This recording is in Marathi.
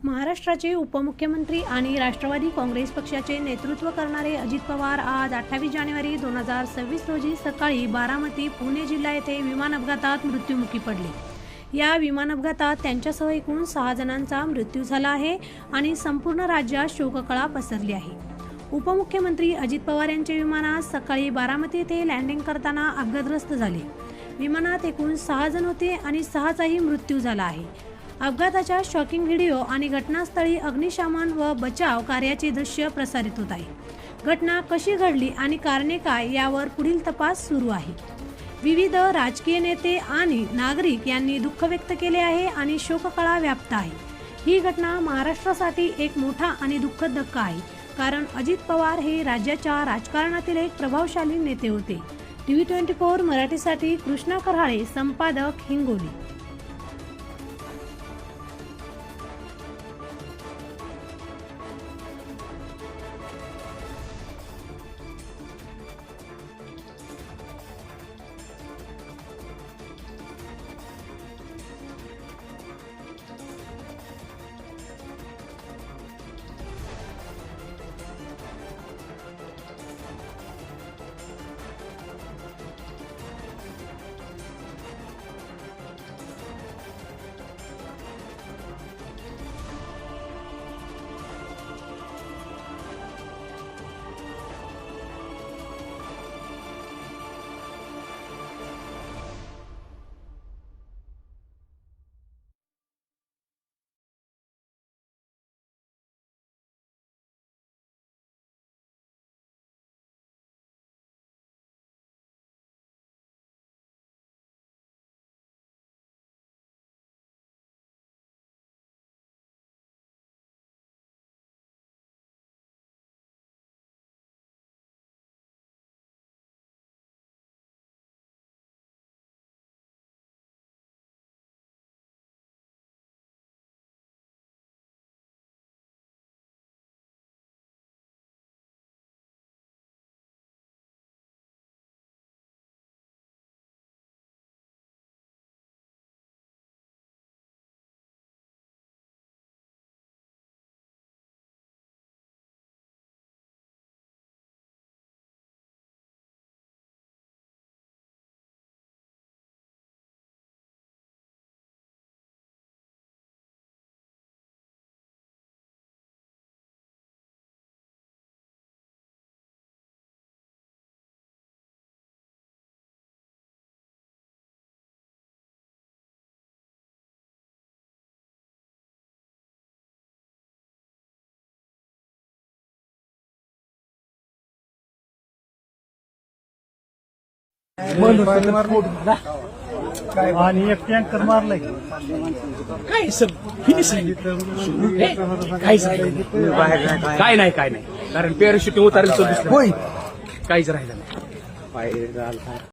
महाराष्ट्राचे उपमुख्यमंत्री आणि राष्ट्रवादी काँग्रेस पक्षाचे नेतृत्व करणारे अजित पवार आज 28 जानेवारी 2026 रोजी सकाळी बारामती पुणे जिल्हा येथे विमान अपघातात मृत्युमुखी पडले। या विमान अपघातात त्यांच्यासह एकूण 6 जणांचा मृत्यू झाला आहे आणि संपूर्ण राज्यात शोककळा पसरली आहे। उपमुख्यमंत्री अजित पवार यांचे विमान आज सकाळी बारामती येथे लँडिंग करताना अपघातग्रस्त झाले। विमानात एकूण 6 जण होते आणि 6चाही मृत्यू झाला आहे। अपघाताच्या शॉकिंग व्हिडिओ आणि घटनास्थळी अग्निशमन व बचाव कार्याचे दृश्य प्रसारित होत आहे। घटना कशी घडली आणि कारणे काय यावर पुढील तपास सुरू आहे। विविध राजकीय नेते आणि नागरिक यांनी दुःख व्यक्त केले आहे आणि शोककळा व्याप्त आहे। ही घटना महाराष्ट्रासाठी एक मोठा आणि दुःखद धक्का आहे, कारण अजित पवार हे राज्याच्या राजकारणातील एक प्रभावशाली नेते होते। TV24 मराठीसाठी कृष्णा कराळे, संपादक हिंगोली। आणि एक टँकर मारलाय काय सर फिनिशिंग काय नाही कारण पॅराशूटिंग उतारेल तो दिसलं काहीच राहिलं नाही.